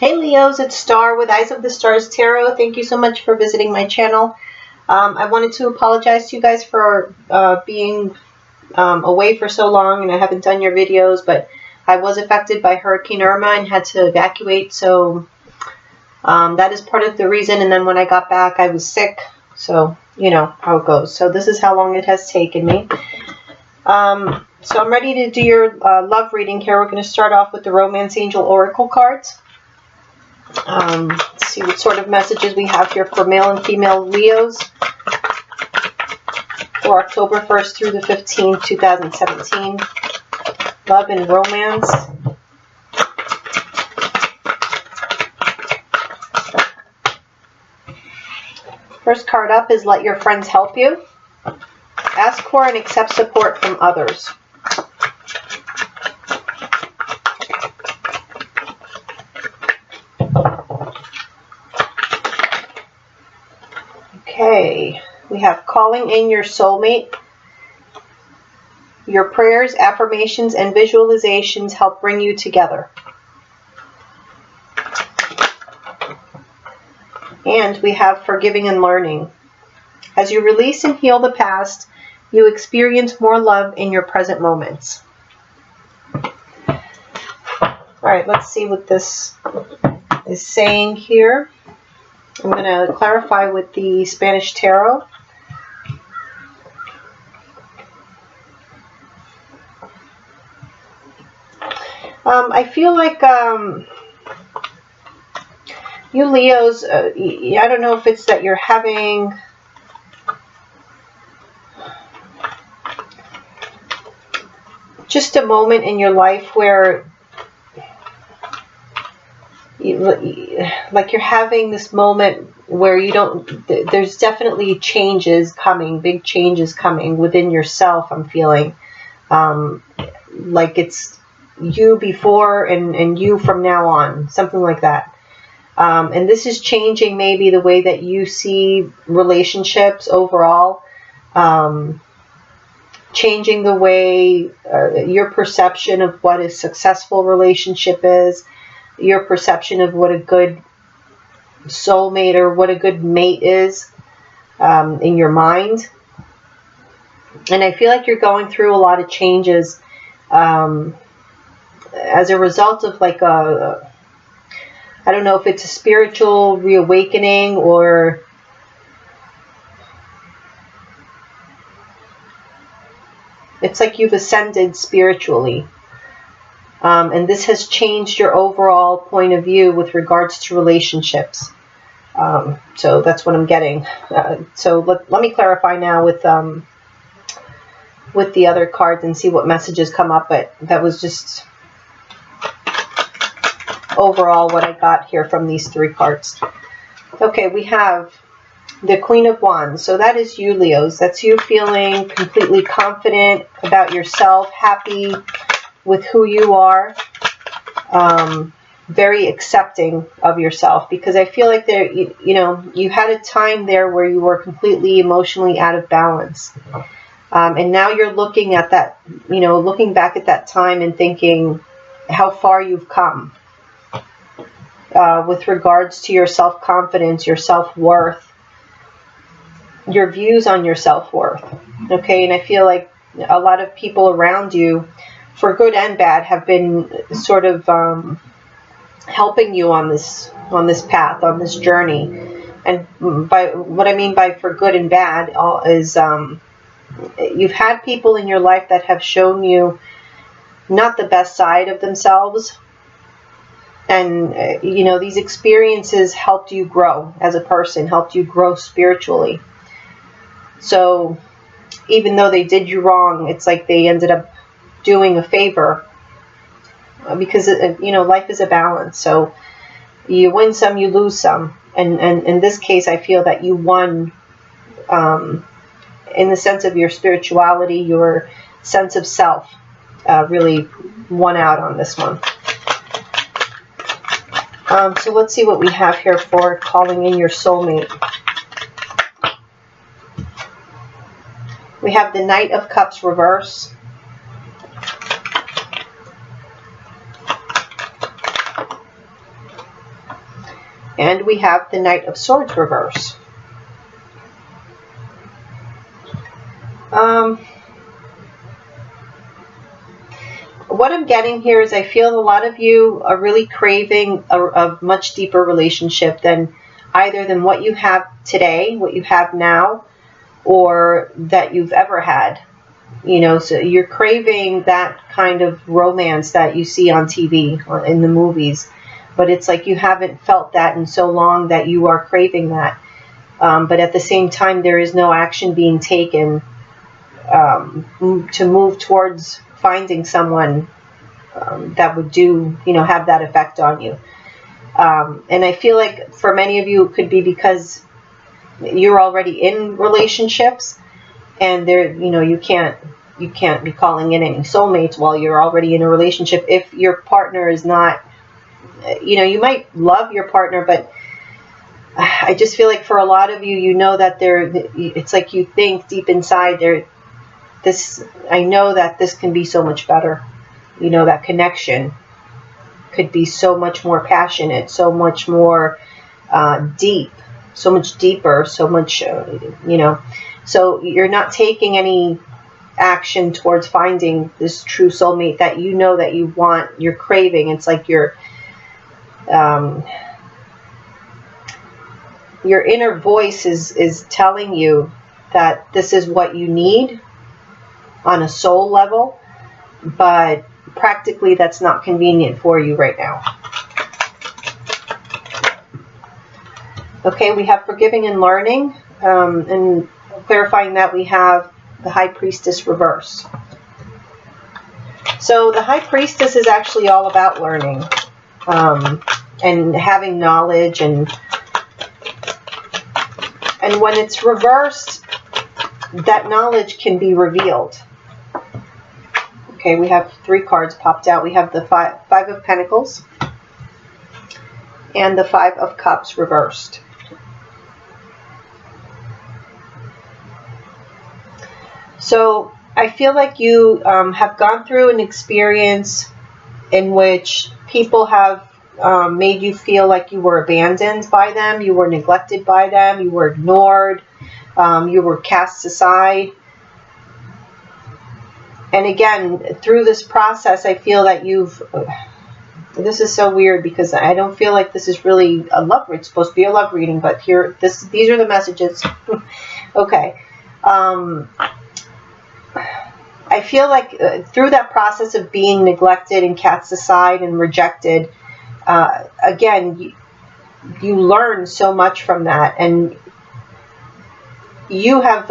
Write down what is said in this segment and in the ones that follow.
Hey Leos, it's Star with Eyes of the Stars Tarot. Thank you so much for visiting my channel. I wanted to apologize to you guys for being away for so long and I haven't done your videos, but I was affected by Hurricane Irma and had to evacuate, so that is part of the reason. And then when I got back, I was sick, so you know how it goes. So this is how long it has taken me. So I'm ready to do your love reading here. We're going to start off with the Romance Angel Oracle cards. Let's see what sort of messages we have here for male and female Leos for October 1st through the 15th, 2017. Love and romance. First card up is Let Your Friends Help You. Ask for and accept support from others. Okay, we have calling in your soulmate. Your prayers, affirmations, and visualizations help bring you together. And we have forgiving and learning. As you release and heal the past, you experience more love in your present moments. All right, let's see what this is saying here. I'm going to clarify with the Spanish Tarot. I feel like you Leos, I don't know if it's that you're having just a moment in your life where like you're having this moment where you don't, there's definitely changes coming, big changes coming within yourself. I'm feeling like it's you before and you from now on, something like that. And this is changing maybe the way that you see relationships overall, changing the way your perception of what a successful relationship is, your perception of what a good soulmate or what a good mate is in your mind. And I feel like you're going through a lot of changes as a result of like a, I don't know if it's a spiritual reawakening or it's like you've ascended spiritually. And this has changed your overall point of view with regards to relationships. So that's what I'm getting. So let me clarify now with the other cards and see what messages come up. But that was just overall what I got here from these three cards. Okay, we have the Queen of Wands. So that is you, Leos. That's you feeling completely confident about yourself, happy with who you are, very accepting of yourself, because I feel like there, you know, you had a time there where you were completely emotionally out of balance. And now you're looking at that, you know, looking back at that time and thinking how far you've come with regards to your self-confidence, your self-worth, your views on your self-worth. Okay, and I feel like a lot of people around you, for good and bad, have been sort of helping you on this path, on this journey. And by what I mean by for good and bad is you've had people in your life that have shown you not the best side of themselves, and you know, these experiences helped you grow as a person, helped you grow spiritually. So even though they did you wrong, it's like they ended up doing a favor, because you know, life is a balance. So you win some, you lose some, and in this case I feel that you won in the sense of your spirituality, your sense of self really won out on this one. So let's see what we have here for calling in your soulmate. We have the Knight of Cups reverse. And we have the Knight of Swords reverse. What I'm getting here is I feel a lot of you are really craving a much deeper relationship than what you have today, what you have now, or that you've ever had. You know, so you're craving that kind of romance that you see on TV or in the movies, but it's like you haven't felt that in so long that you are craving that. But at the same time, there is no action being taken to move towards finding someone that would have that effect on you. And I feel like for many of you, it could be because you're already in relationships, and you can't be calling in any soulmates while you're already in a relationship. If your partner is not, you might love your partner, but I just feel like for a lot of you, that it's like you think deep inside I know that this can be so much better. That connection could be so much more passionate, so much more deep, so much deeper, so much, So you're not taking any action towards finding this true soulmate that that you want, you're craving. It's like your inner voice is telling you that this is what you need on a soul level, but practically that's not convenient for you right now. Okay, we have forgiving and learning, and clarifying that we have the High Priestess reverse. So the High Priestess is actually all about learning and having knowledge, and when it's reversed, that knowledge can be revealed. Okay, we have 3 cards popped out. We have the Five of Pentacles and the Five of Cups reversed. So I feel like you have gone through an experience in which people have made you feel like you were abandoned by them, you were neglected by them, you were ignored, you were cast aside. And again, through this process, I feel that this is so weird because I don't feel like this is really a love reading. It's supposed to be a love reading, but these are the messages. Okay. I feel like through that process of being neglected and cast aside and rejected, again, you learn so much from that, and you have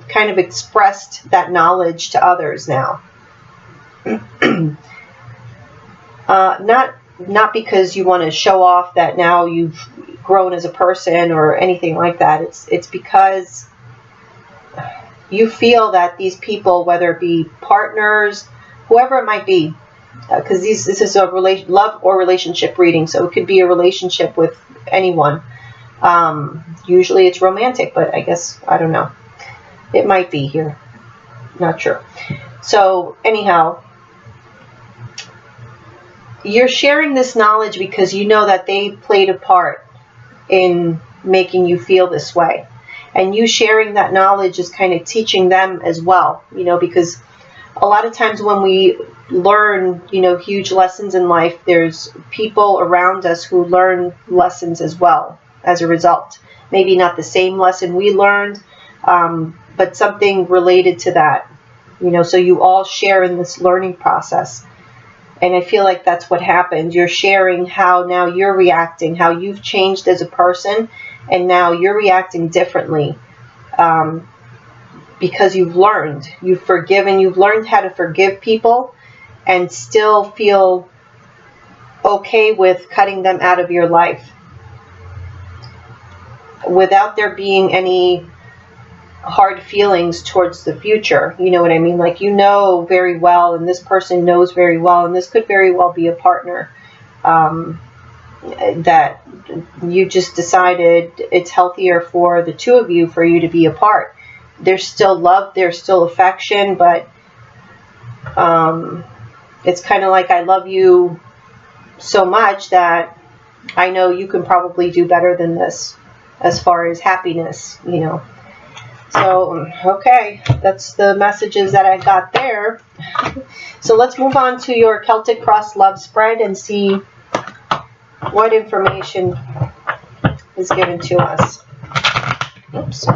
kind of expressed that knowledge to others now. Not because you want to show off that now you've grown as a person or anything like that. It's because you feel that these people, whether it be partners, whoever it might be, because this is a love or relationship reading, so it could be a relationship with anyone. Usually it's romantic, but I guess, I don't know. It might be here. Not sure. So anyhow, you're sharing this knowledge because you know that they played a part in making you feel this way. And you sharing that knowledge is kind of teaching them as well, because a lot of times when we learn, huge lessons in life, there's people around us who learn lessons as well as a result. Maybe not the same lesson we learned, but something related to that, so you all share in this learning process. And I feel like that's what happened. You're sharing how now you're reacting, how you've changed as a person, and now you're reacting differently because you've learned, you've forgiven, you've learned how to forgive people and still feel okay with cutting them out of your life without there being any hard feelings towards the future. You know what I mean? Like, very well, and this person knows very well, and this could very well be a partner that you just decided it's healthier for the two of you for you to be apart. There's still love, there's still affection, but it's kind of like I love you so much that I know you can probably do better than this as far as happiness, you know. So, okay, that's the messages that I got there. So let's move on to your Celtic Cross love spread and see what information is given to us. Oops.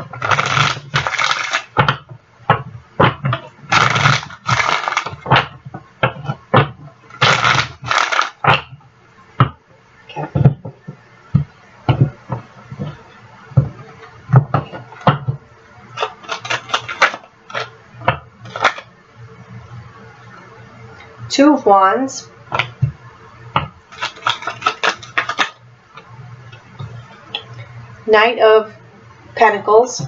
Two of Wands, Knight of Pentacles,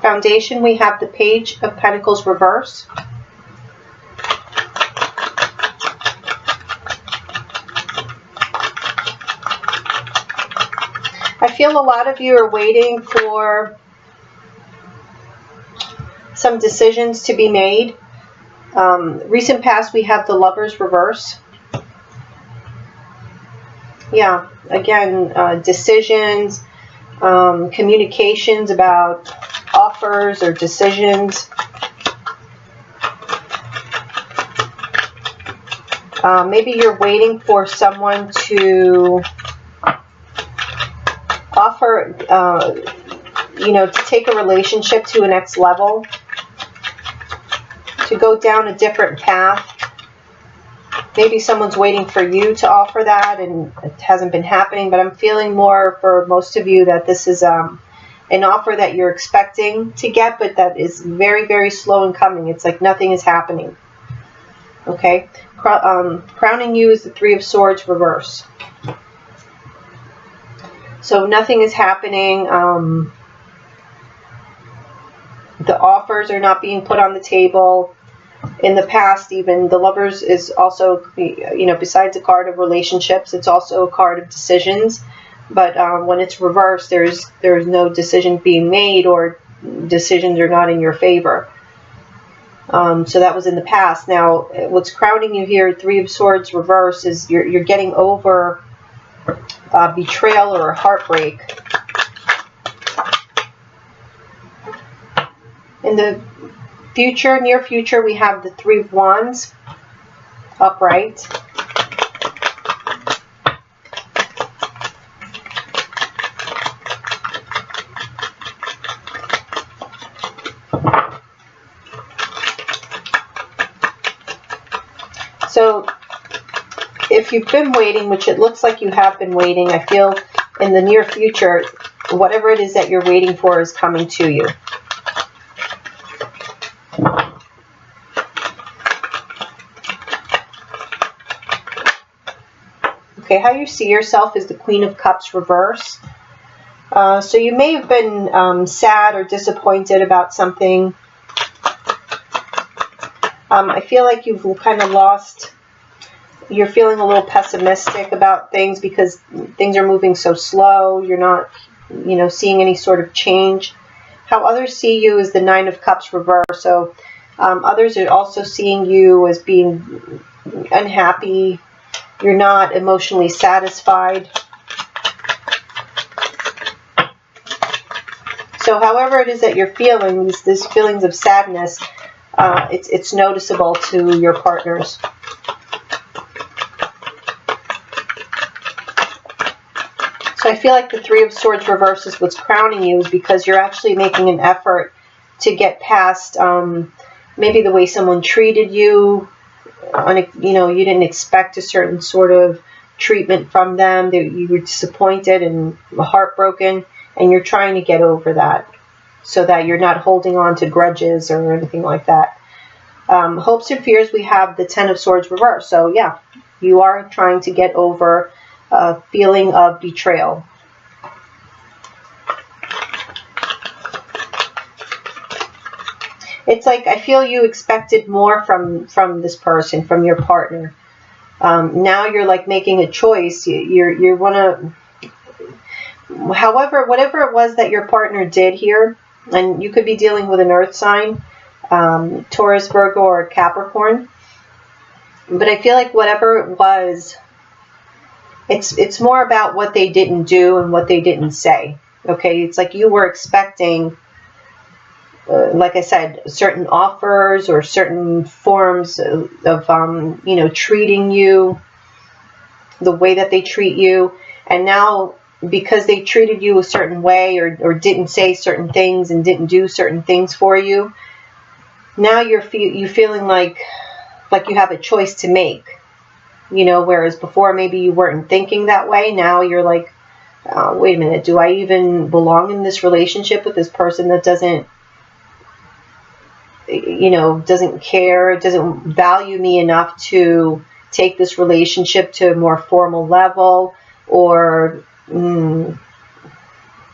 Foundation, we have the Page of Pentacles reverse, I feel a lot of you are waiting for some decisions to be made. Recent past, we have the Lovers reverse. Yeah, again, decisions, communications about offers or decisions. Maybe you're waiting for someone to offer, you know, to take a relationship to a next level, to go down a different path. Maybe someone's waiting for you to offer that and it hasn't been happening, but I'm feeling more for most of you that this is an offer that you're expecting to get, but that is very, very slow in coming. It's like nothing is happening. Okay? Crowning you is the Three of Swords reverse. So nothing is happening. The offers are not being put on the table. In the past, even, the Lovers is also, you know, besides a card of relationships, it's also a card of decisions. But when it's reversed, there's no decision being made, or decisions are not in your favor. So that was in the past. Now, what's crowning you here, Three of Swords reverse, is you're getting over betrayal or heartbreak. In the future, near future, we have the Three of Wands upright. So if you've been waiting, which it looks like you have been waiting, I feel in the near future, whatever it is that you're waiting for is coming to you. Okay, how you see yourself is the Queen of Cups reverse. So you may have been sad or disappointed about something. I feel like you've kind of lost, you're feeling a little pessimistic about things because things are moving so slow. You're not, you know, seeing any sort of change. How others see you is the Nine of Cups reverse. So others are also seeing you as being unhappy. You're not emotionally satisfied. So however it is that you're feeling, these feelings of sadness, it's noticeable to your partners. So I feel like the Three of Swords reverse is what's crowning you, because you're actually making an effort to get past maybe the way someone treated you. You know, you didn't expect a certain sort of treatment from them. You were disappointed and heartbroken, and you're trying to get over that so that you're not holding on to grudges or anything like that. Hopes and fears, we have the Ten of Swords reverse. So yeah, you are trying to get over a feeling of betrayal. It's like I feel you expected more from this person, from your partner. Now you're like making a choice. You want to, however, whatever it was that your partner did here, and you could be dealing with an earth sign, Taurus, Virgo, or Capricorn. But I feel like whatever it was, it's more about what they didn't do and what they didn't say. Okay, it's like you were expecting, like I said, certain offers or certain forms of you know, treating you the way that they treat you. And now, because they treated you a certain way or didn't say certain things and didn't do certain things for you, now you're feeling like you have a choice to make. You know, whereas before maybe you weren't thinking that way. Now you're like, wait a minute, do I even belong in this relationship with this person that doesn't, you know, doesn't care, doesn't value me enough to take this relationship to a more formal level, or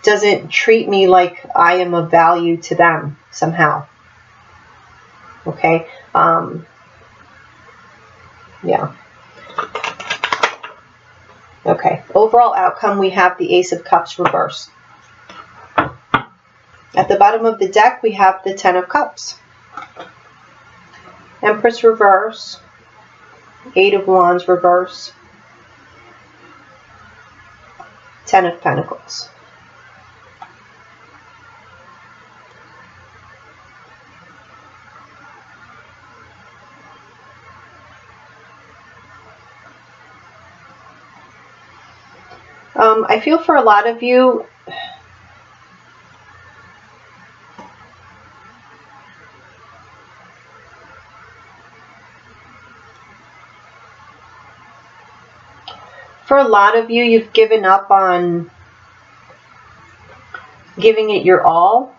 doesn't treat me like I am of value to them somehow. Okay. Yeah. Okay, overall outcome, we have the Ace of Cups reverse. At the bottom of the deck, we have the Ten of Cups. Empress reverse. Eight of Wands reverse. Ten of Pentacles. I feel for a lot of you, you've given up on giving it your all.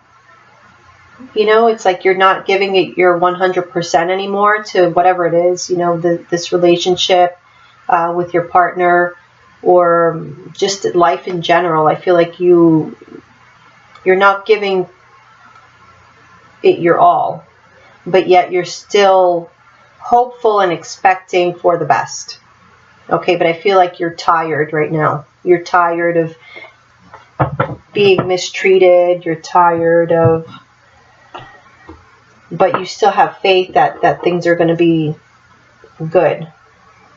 You know, it's like you're not giving it your 100% anymore to whatever it is, you know, this relationship with your partner, or just life in general. I feel like you're not giving it your all, but yet you're still hopeful and expecting for the best. Okay, but I feel like you're tired right now. You're tired of being mistreated. You're tired of, but you still have faith that things are going to be good.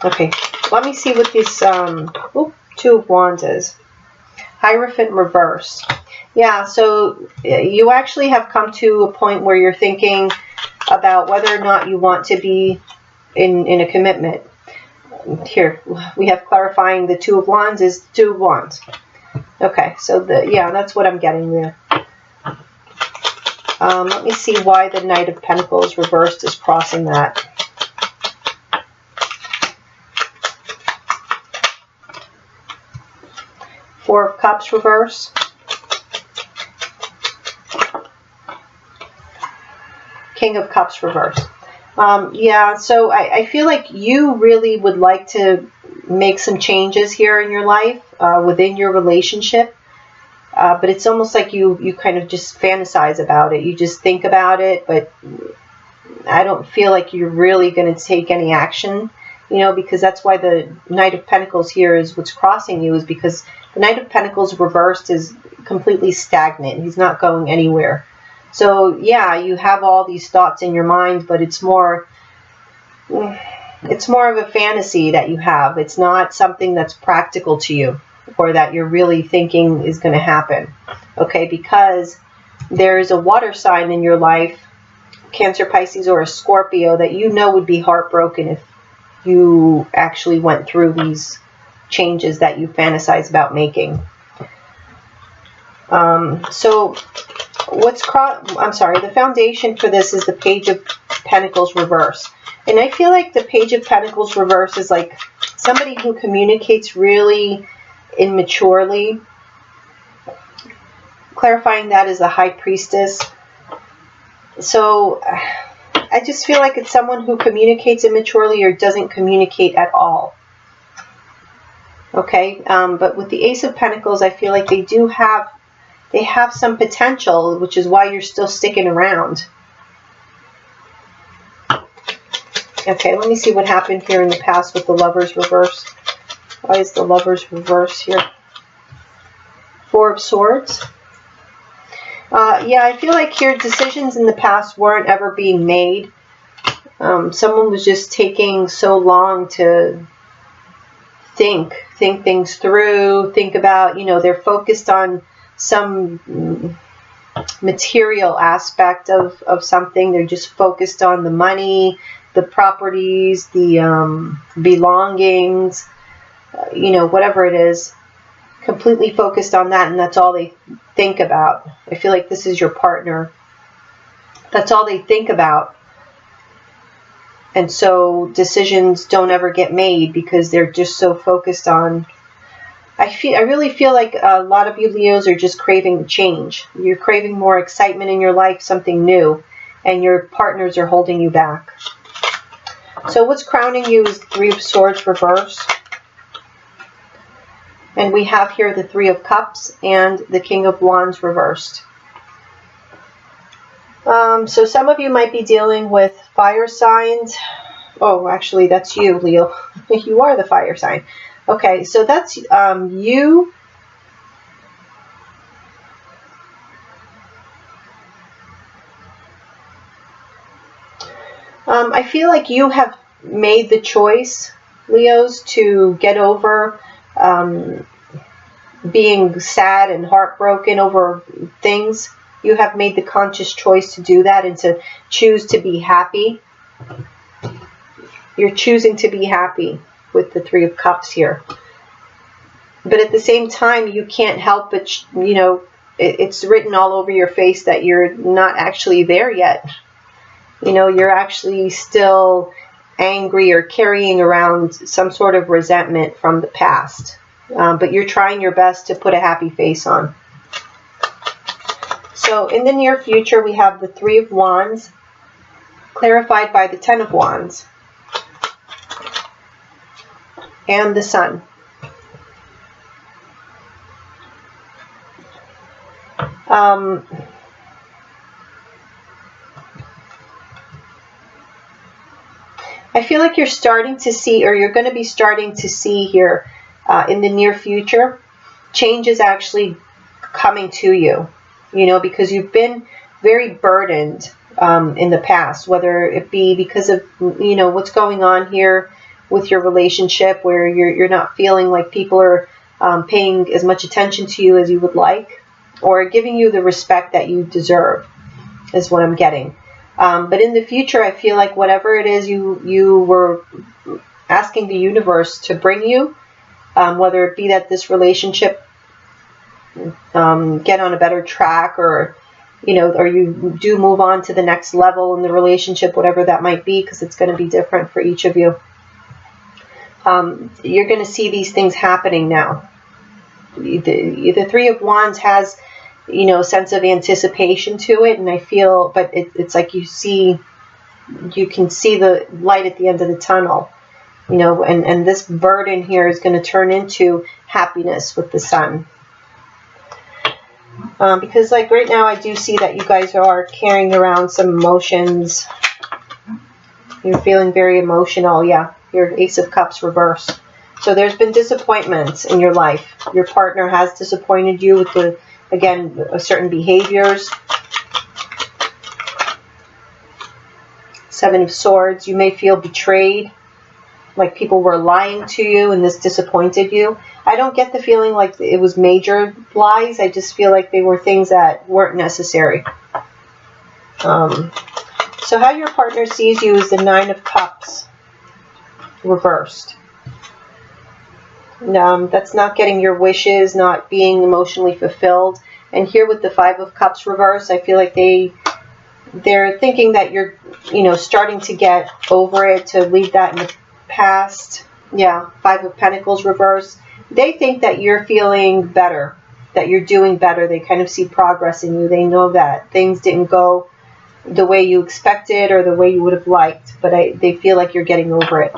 Okay, let me see what this Two of Wands is. Hierophant reverse. Yeah, so you actually have come to a point where you're thinking about whether or not you want to be in a commitment. Here, we have clarifying the Two of Wands is Two of Wands. Okay, so yeah, that's what I'm getting there. Let me see why the Knight of Pentacles reversed is crossing that. Four of Cups reverse. King of Cups reverse. Yeah, so I feel like you really would like to make some changes here in your life, within your relationship. But it's almost like you kind of just fantasize about it. You just think about it, but I don't feel like you're really going to take any action, you know, because that's why the Knight of Pentacles here is what's crossing you, is because the Knight of Pentacles reversed is completely stagnant. He's not going anywhere. So yeah, you have all these thoughts in your mind, but it's more of a fantasy that you have. It's not something that's practical to you, or that you're really thinking is going to happen. Okay, because there's a water sign in your life, Cancer, Pisces, or a Scorpio, that you know would be heartbroken if you actually went through these changes that you fantasize about making. So the foundation for this is the Page of Pentacles reverse. And I feel like the Page of Pentacles reverse is like somebody who communicates really immaturely. Clarifying that is the High Priestess. So I just feel like it's someone who communicates immaturely or doesn't communicate at all. Okay, but with the Ace of Pentacles, I feel like they have some potential, which is why you're still sticking around. Okay, let me see what happened here in the past with the Lovers reverse. Why is the Lovers reverse here? Four of Swords. Yeah, I feel like here decisions in the past weren't ever being made. Someone was just taking so long to think things through, think about, you know, they're focused on some material aspect of something. They're just focused on the money, the properties, the belongings, you know, whatever it is, completely focused on that, and that's all they think about. I feel like this is your partner. That's all they think about. And so decisions don't ever get made because they're just so focused on, I really feel like a lot of you Leos are just craving change. You're craving more excitement in your life, something new, and your partners are holding you back. So what's crowning you is the Three of Swords reversed. And we have here the Three of Cups and the King of Wands reversed. So some of you might be dealing with fire signs. Oh, actually, that's you, Leo. You are the fire sign. Okay, so that's you. I feel like you have made the choice, Leos, to get over being sad and heartbroken over things. You have made the conscious choice to do that and to choose to be happy. You're choosing to be happy with the Three of Cups here. But at the same time, you can't help but, you know, it's written all over your face that you're not actually there yet. You know, you're actually still angry or carrying around some sort of resentment from the past. But you're trying your best to put a happy face on. So in the near future, we have the Three of Wands, clarified by the Ten of Wands, and the Sun. I feel like you're starting to see, or you're going to be starting to see here in the near future, change is actually coming to you. You know, because you've been very burdened in the past, whether it be because of, you know, what's going on here with your relationship, where you're not feeling like people are paying as much attention to you as you would like, or giving you the respect that you deserve, is what I'm getting. But in the future, I feel like whatever it is you were asking the universe to bring you, whether it be that this relationship get on a better track, or, you know, or you do move on to the next level in the relationship, whatever that might be, because it's going to be different for each of you. You're going to see these things happening now. The Three of Wands has, you know, a sense of anticipation to it, and I feel, but it's like you can see the light at the end of the tunnel, you know, and this burden here is going to turn into happiness with the Sun. Because like right now, I do see that you guys are carrying around some emotions. You're feeling very emotional. Yeah, your Ace of Cups reversed. So there's been disappointments in your life. Your partner has disappointed you with the, again, certain behaviors. Seven of Swords. You may feel betrayed, like people were lying to you and this disappointed you. I don't get the feeling like it was major lies. I just feel like they were things that weren't necessary. So how your partner sees you is the Nine of Cups reversed. That's not getting your wishes, not being emotionally fulfilled. And here with the Five of Cups reversed, I feel like they're thinking that you're, you know, starting to get over it, to leave that in the past. Yeah, Five of Pentacles reversed. They think that you're feeling better, that you're doing better. They kind of see progress in you. They know that things didn't go the way you expected or the way you would have liked, but they feel like you're getting over it.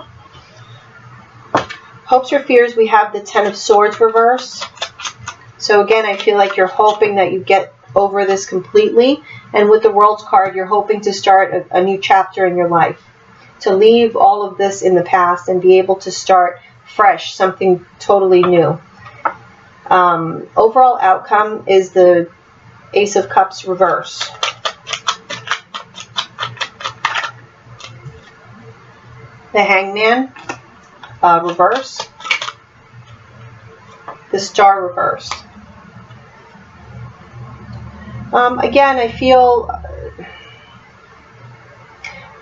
Hopes or fears, we have the Ten of Swords reverse. So again, I feel like you're hoping that you get over this completely. And with the World's card, you're hoping to start a new chapter in your life, to leave all of this in the past and be able to start fresh, something totally new. Overall outcome is the Ace of Cups reverse. the Hangman reverse, the Star reversed. Again, I feel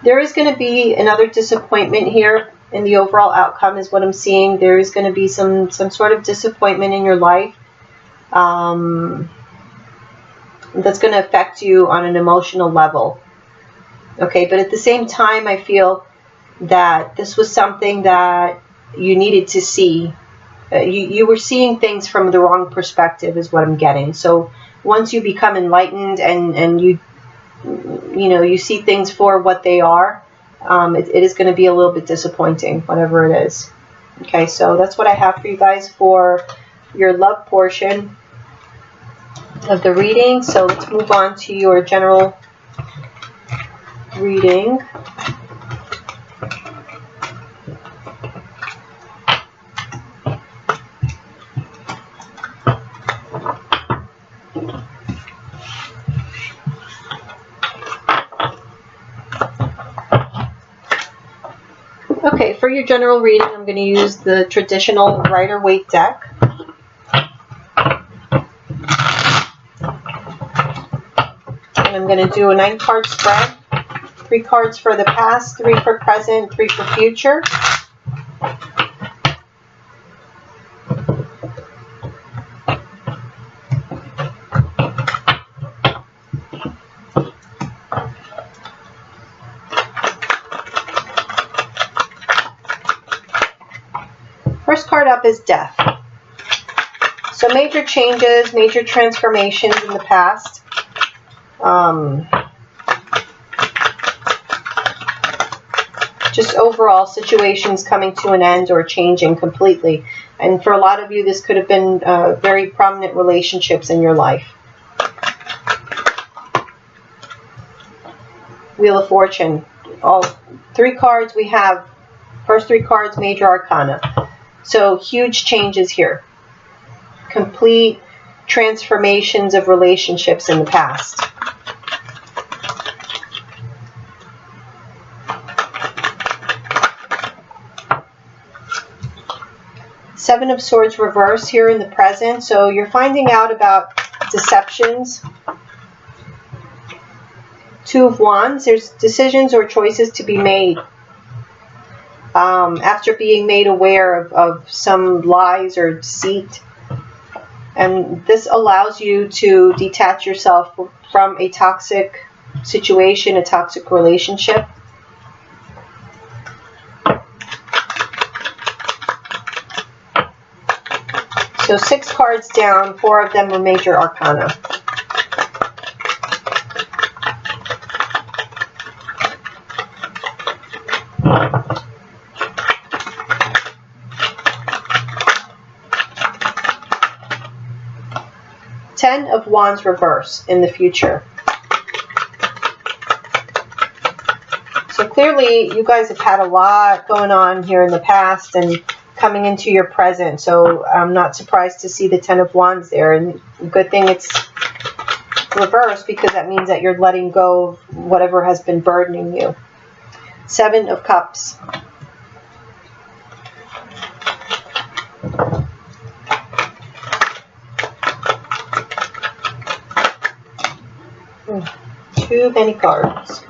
there is going to be another disappointment here in the overall outcome is what I'm seeing. There is going to be some sort of disappointment in your life that's going to affect you on an emotional level. Okay, but at the same time, I feel that this was something that you needed to see. You were seeing things from the wrong perspective is what I'm getting. So once you become enlightened and you see things for what they are, it is going to be a little bit disappointing, whatever it is. Okay, so that's what I have for you guys for your love portion of the reading. So let's move on to your general reading. Okay, for your general reading, I'm going to use the traditional Rider-Waite deck. And I'm going to do a 9-card spread. 3 cards for the past, 3 for present, 3 for future. First card up is Death. So major changes, major transformations in the past. Just overall situations coming to an end or changing completely. And for a lot of you, this could have been very prominent relationships in your life. Wheel of Fortune. All 3 cards we have. First 3 cards, Major Arcana. So huge changes here. Complete transformations of relationships in the past. Seven of Swords reverse here in the present. So you're finding out about deceptions. 2 of Wands. There's decisions or choices to be made. After being made aware of some lies or deceit. And this allows you to detach yourself from a toxic situation, a toxic relationship. So 6 cards down, 4 of them are Major Arcana. Ten of Wands reverse in the future. So clearly you guys have had a lot going on here in the past and coming into your present. So I'm not surprised to see the 10 of Wands there. And good thing it's reversed because that means that you're letting go of whatever has been burdening you. 7 of Cups. Too many cards.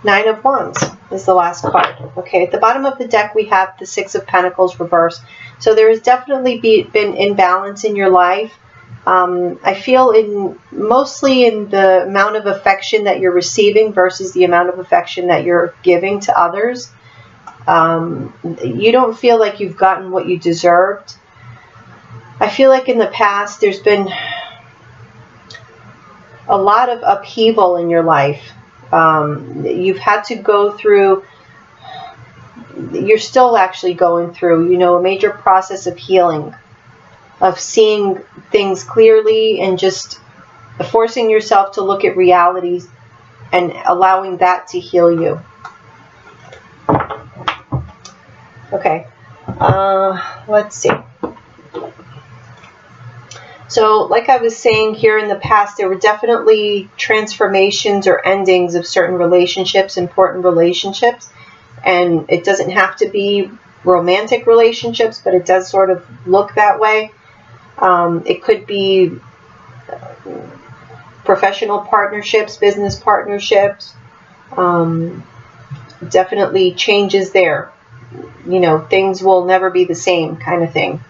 Nine of Wands is the last card. Okay, at the bottom of the deck we have the 6 of Pentacles reversed. So there has definitely been imbalance in your life. I feel mostly in the amount of affection that you're receiving versus the amount of affection that you're giving to others. You don't feel like you've gotten what you deserved. I feel like in the past there's been a lot of upheaval in your life. You've had to go through you're still actually going through, you know, a major process of healing, of seeing things clearly and just forcing yourself to look at realities and allowing that to heal you. Okay, let's see. So, like I was saying here in the past, there were definitely transformations or endings of certain relationships, important relationships. And it doesn't have to be romantic relationships, but it does sort of look that way. It could be professional partnerships, business partnerships. Definitely changes there. You know, things will never be the same kind of thing.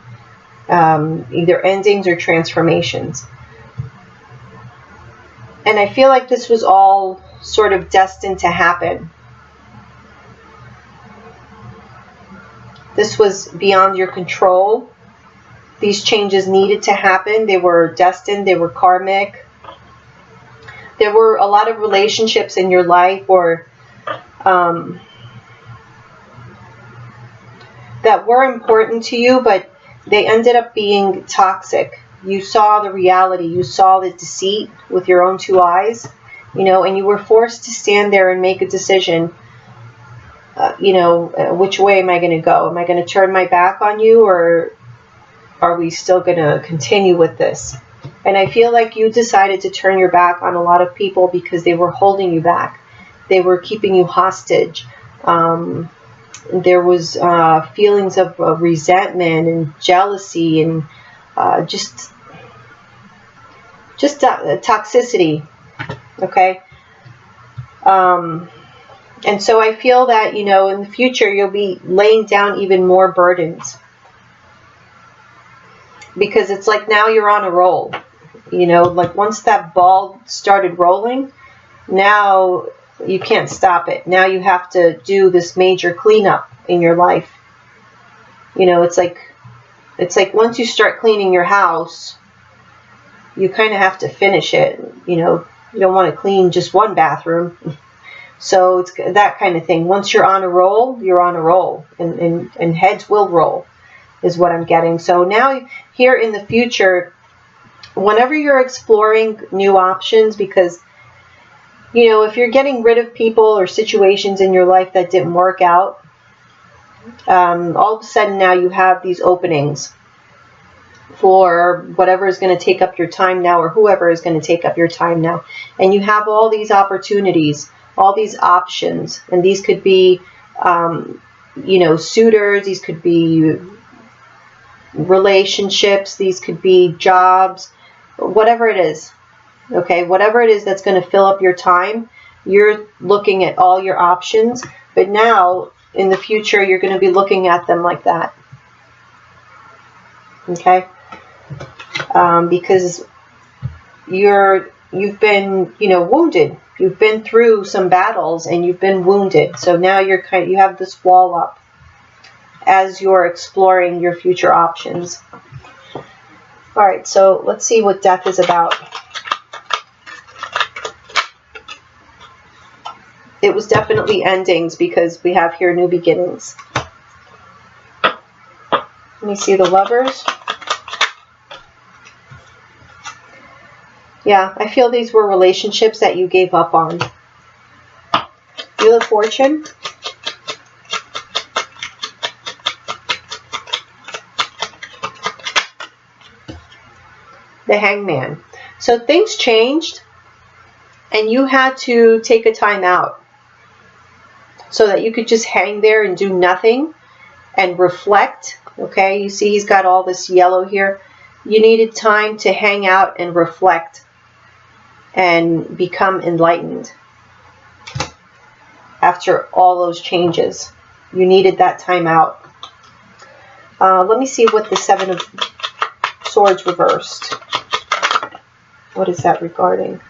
Either endings or transformations. And I feel like this was all sort of destined to happen. This was beyond your control. These changes needed to happen. They were destined. They were karmic. There were a lot of relationships in your life or that were important to you, but they ended up being toxic. You saw the reality. You saw the deceit with your own two eyes, you know, and you were forced to stand there and make a decision. You know, which way am I going to go? Am I going to turn my back on you, or are we still going to continue with this? And I feel like you decided to turn your back on a lot of people because they were holding you back. They were keeping you hostage. There was feelings of resentment and jealousy and just toxicity. Okay. And so I feel that, you know, in the future you'll be laying down even more burdens. Because it's like now you're on a roll. You know, like once that ball started rolling, now you can't stop it. Now you have to do this major cleanup in your life. You know, it's like once you start cleaning your house, you kind of have to finish it. You know, you don't want to clean just one bathroom. So it's that kind of thing. Once you're on a roll, you're on a roll. And heads will roll, is what I'm getting. So now here in the future, whenever you're exploring new options, because, you know, if you're getting rid of people or situations in your life that didn't work out, all of a sudden now you have these openings for whatever is going to take up your time now, or whoever is going to take up your time now. And you have all these opportunities, all these options, and these could be, you know, suitors, these could be relationships, these could be jobs, whatever it is. Okay, whatever it is that's going to fill up your time, you're looking at all your options. But now, in the future, you're going to be looking at them like that. Okay? Because you've been, you know, wounded. You've been through some battles and you've been wounded. So now you have this wall up as you're exploring your future options. All right, so let's see what death is about. It was definitely endings because we have here new beginnings. Let me see the Lovers. Yeah, I feel these were relationships that you gave up on. Wheel of Fortune. The Hangman. So things changed and you had to take a time out so that you could just hang there and do nothing and reflect. Okay, you see he's got all this yellow here. You needed time to hang out and reflect and become enlightened. After all those changes, you needed that time out. Let me see what the Seven of Swords reversed. What is that regarding?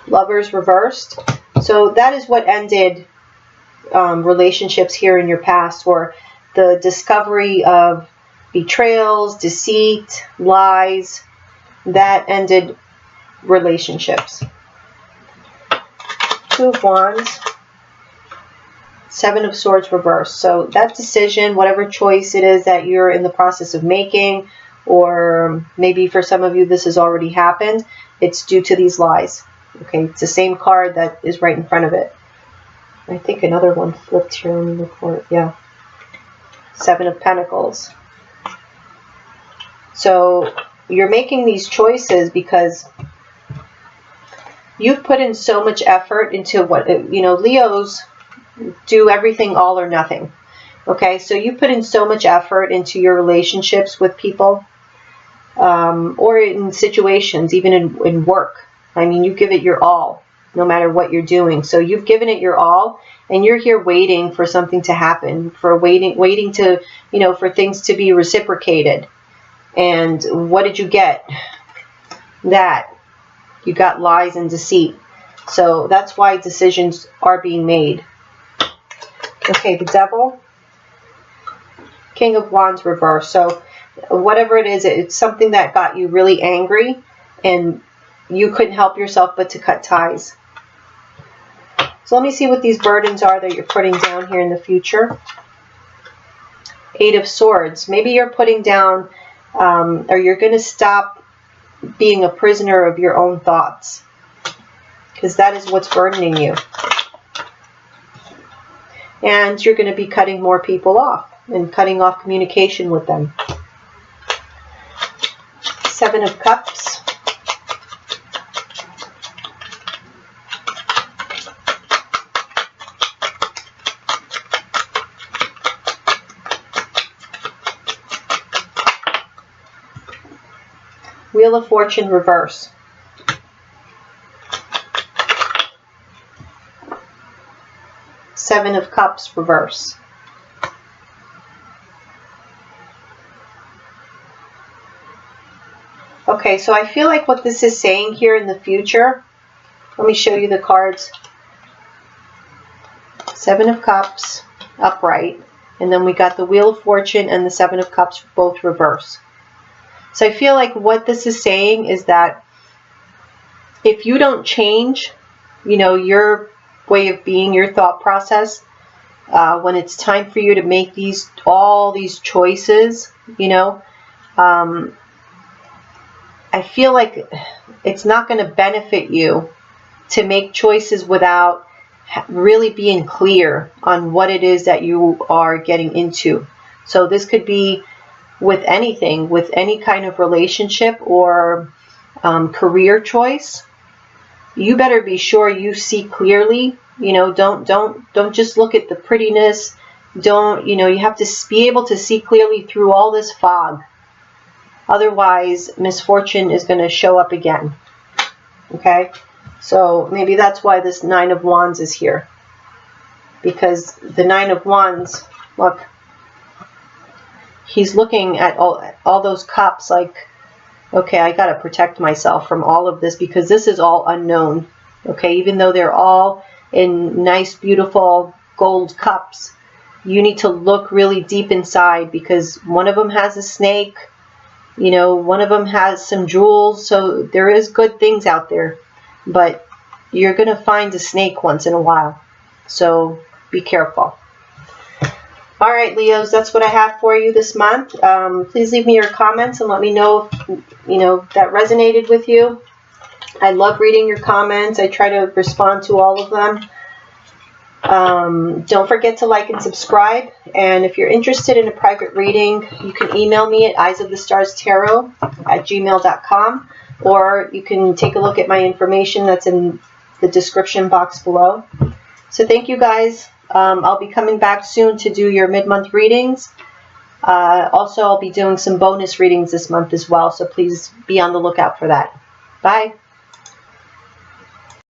Lovers reversed. So that is what ended relationships here in your past, or the discovery of betrayals, deceit, lies. That ended relationships. Two of Wands. Seven of Swords reversed. So that decision, whatever choice it is that you're in the process of making, or maybe for some of you this has already happened, it's due to these lies. Okay, it's the same card that is right in front of it. I think another one flipped here. Let me look for it. Yeah. Seven of Pentacles. So you're making these choices because you've put in so much effort into what, you know, Leos do everything all or nothing. Okay, so you put in so much effort into your relationships with people, or in situations, even in work. I mean, you give it your all, no matter what you're doing. So you've given it your all, and you're here waiting for something to happen, for waiting to, you know, for things to be reciprocated. And what did you get? That. You got lies and deceit. So that's why decisions are being made. Okay, the Devil. King of Wands reversed. So whatever it is, it's something that got you really angry, and you couldn't help yourself but to cut ties. So let me see what these burdens are that you're putting down here in the future. Eight of Swords. Maybe you're putting down, or you're going to stop being a prisoner of your own thoughts, because that is what's burdening you. And you're going to be cutting more people off and cutting off communication with them. Seven of Cups. Wheel of Fortune reverse. Seven of Cups reverse. Okay, so I feel like what this is saying here in the future, let me show you the cards. Seven of Cups upright, and then we got the Wheel of Fortune and the Seven of Cups both reverse. So I feel like what this is saying is that if you don't change, you know, your way of being, your thought process, when it's time for you to make all these choices, you know, I feel like it's not going to benefit you to make choices without really being clear on what it is that you are getting into. So this could be with anything, with any kind of relationship or career choice. You better be sure you see clearly. You know, don't just look at the prettiness. Don't, you know, you have to be able to see clearly through all this fog. Otherwise, misfortune is going to show up again. Okay? So maybe that's why this Nine of Wands is here. Because the Nine of Wands, look, he's looking at all those cups like, okay, I got to protect myself from all of this because this is all unknown. Okay, even though they're all in nice, beautiful gold cups, you need to look really deep inside because one of them has a snake, you know, one of them has some jewels. So there is good things out there, but you're going to find a snake once in a while. So be careful. All right, Leos, that's what I have for you this month. Please leave me your comments and let me know if, you know, that resonated with you. I love reading your comments. I try to respond to all of them. Don't forget to like and subscribe. And if you're interested in a private reading, you can email me at eyesofthestarstarot@gmail.com, or you can take a look at my information that's in the description box below. So thank you guys. I'll be coming back soon to do your mid-month readings. Also, I'll be doing some bonus readings this month as well, so please be on the lookout for that. Bye.